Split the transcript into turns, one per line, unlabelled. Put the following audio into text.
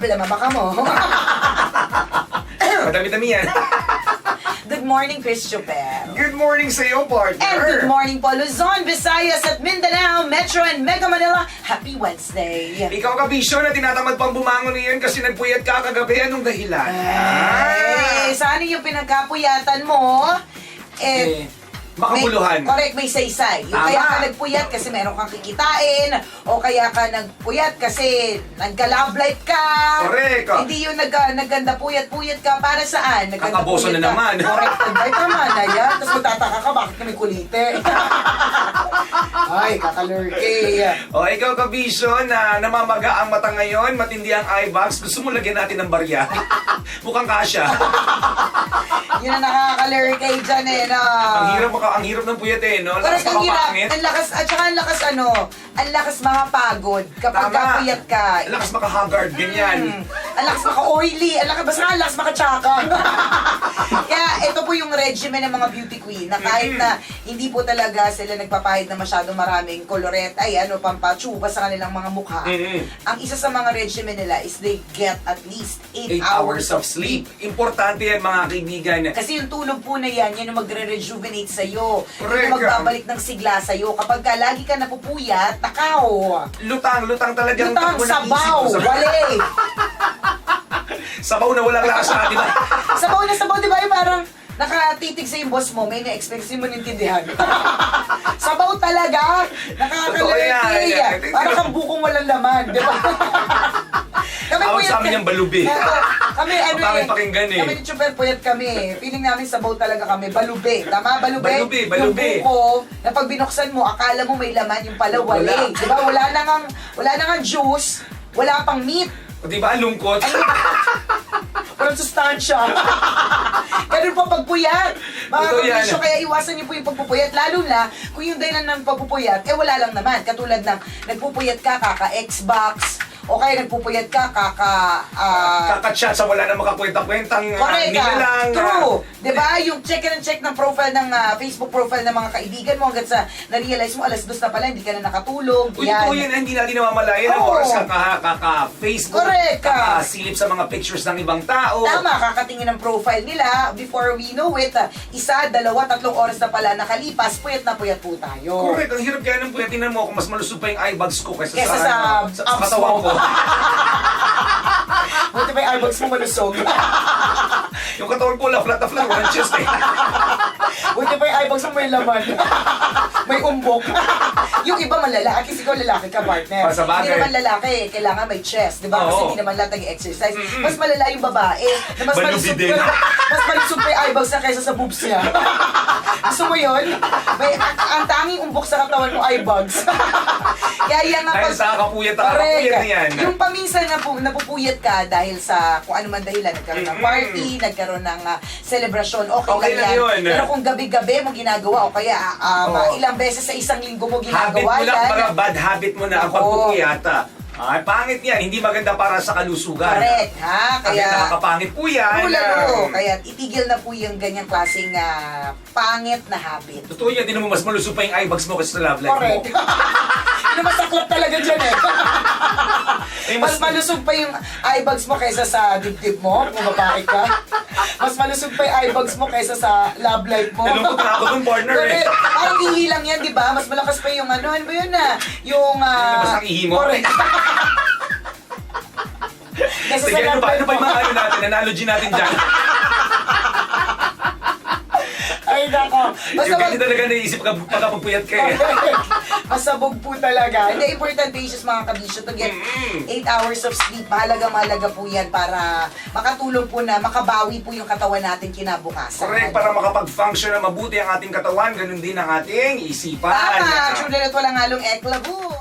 problema ba ka mo?
Madami-dami yan.
Good morning, Christopher.
Good morning sa iyo, partner.
And good morning po, Luzon, Visayas at Mindanao, Metro and Mega Manila. Happy Wednesday.
Ikaw, kabisyo, na tinatamad pang bumangon ngayon kasi nagpuyat ka kagabi. Anong dahilan?
Sana yung pinagkapuyatan mo,
makabuluhan.
Correct, may saysay. Yung
Tama.
kaya ka nagpuyat kasi meron kang kikitain, o kaya ka nagpuyat kasi nagka-love life ka.
Correct.
Hindi yung naganda puyat-puyat ka para saan?
Kakaboso na naman.
Correct, ay tama na yan. Tapos magtataka ka, bakit kami kulite? Ay, kakalurke.
O, ikaw, kabisyo, na namamaga ang mata ngayon, matindi ang eye bags, gusto mo lagyan natin ng barya? Mukhang kasya.
Yun ang nakakalurke dyan eh, no?
Ang hirap ng puyat eh, no?
Correct,
Lakas
ang hirap.
makapangit.
Ang lakas, at saka ang lakas makapagod kapag
Tama.
kapuyat ka.
Ang lakas maka-haggard, ganyan.
Ang lakas maka-oily, basta ang lakas maka-tsaka. Kaya ito po yung regimen ng mga beauty queen na kahit na hindi po talaga sila nagpapahid na masyadong maraming koloret, pampachuba sa kanilang mga mukha. Ang isa sa mga regimen nila is they get at least 8
8 hours of sleep. Importante yan, mga kaibigan.
Kasi yung tulog po na yan yung magre-rejuvenate sa'yo.
Correct.
Yung magbabalik ng sigla sa'yo. Kapag ka lagi ka napupuyat, takaw.
Lutang talagang
Lutang,
takbo ng
sabaw,
isip mo.
wali.
Sabaw na walang lasa, di ba?
Sabaw, di ba? Yung parang nakatitig sa yung boss mo, may na-expect mo nintindihan. Sabaw talaga.
Totoo yan.
Nakakalerty. Parang kang bukong walang laman, di ba?
Tawag sa amin yung balubi.
Kami,
Pangit pakinggan eh.
Kami ni Chuper Puyat kami. Feeling namin sabaw talaga kami. Balube. Tama, balube?
Balube.
Yung buko, na pag binuksan mo, akala mo may laman, yung pala wala.
Wala.
Di ba? Wala na nga juice, wala pang meat.
O, di ba, ang lungkot?
Walang sustansya. Ganun po pagpuyat. Mga
Totoo yan.
kabisyo, kaya iwasan niyo po yung pagpupuyat. Lalo na, kung yung dahilan ng pagpupuyat, wala lang naman. Katulad ng nagpupuyat ka, kaka-Xbox, o kaya nagpupuyat ka,
Kakachat sa wala na makakwenta-kwentang
correct ka.
nilalang.
True. Diba? Yung check and check ng profile ng Facebook profile ng mga kaibigan mo hanggang sa na-realize mo alas 2 na pala, hindi ka na nakatulog.
Uy, ito yun, hindi natin namamalayan ang
Oo.
oras kaka-Facebook,
Correct ka.
kakasilip sa mga pictures ng ibang tao.
Tama, kakatingin ng profile nila. Before we know it, 1, 2, 3 oras na pala nakalipas, puyat na puyat po tayo.
Correct, ang hirap kaya ng puyatin mo kung mas malusog pa yung eye bags ko kaysa
Kesa
sa
abs
katawan
mo.
ko.
Buti ba yung eyebags mo malusog?
Yung katawan ko, flat na flat, walang chest eh.
Buti ba yung eyebags mo may laman? May umbok. Yung iba malala, kasi ikaw lalaki ka, partner.
Sa bagay.
Hindi naman lalaki, kailangan may chest, di ba? Kasi
Oo.
hindi naman lahat nag-exercise. Mas malala yung babae. Na mas
Malubi
malusog
din.
mas malusog pa yung eyebags na kaysa sa boobs niya. Gusto mo yun? Ang tanging umbok sa katawan mo, eyebags. Kaya yan nga
Dahil sa kakapuyat na yan.
Yung paminsan na napupuyat ka dahil sa kung ano man dahilan, nagkaroon ng party, nagkaroon ng selebrasyon, okay lang
yun.
Pero kung gabi-gabi mo ginagawa o kaya ilang beses sa isang linggo mo
Habit
ginagawa
mo lang,
yan.
mga bad habit mo na ang
Oo.
pagpupuyat. Ay, pangit yan. Hindi maganda para sa kalusugan.
Correct, ha?
Kaya
Kaya,
nakakapangit po yan.
tulad kaya itigil na po yung ganyang klaseng pangit na habit.
Totoo yan, di naman mas malusog pa yung eye bags mo kasi sa love life
Correct.
mo.
Ano masaklap talaga dyan eh.
Eh,
Mas malusog pa yung eyebags mo kaysa sa dibdib mo, kung babae ka. Mas malusog pa yung eyebags mo kaysa sa love life mo.
Nalungkot na ako dun, partner eh.
Correct. Parang ihi lang yan, di ba? Mas malakas pa yung ano ba yun na? Yung...
Mas ang ihi mo?
Correct. Kaysa
Sige,
sa
ano
love
ba?
life
Ano ba yung
mo.
mga ano natin? Analogy natin dyan?
Ay, nako. Basta
Yung ganyan talaga naisip pagkapagpuyat ka eh.
Masabog po talaga. Hindi, importante is mga kabisyo to get 8 hours of sleep. Mahalaga po yan para makatulong po na makabawi po yung katawan natin kinabukasan.
Correct, para makapag-function na mabuti ang ating katawan, ganun din ang ating isipan.
Tama! True na walang halong eklabu.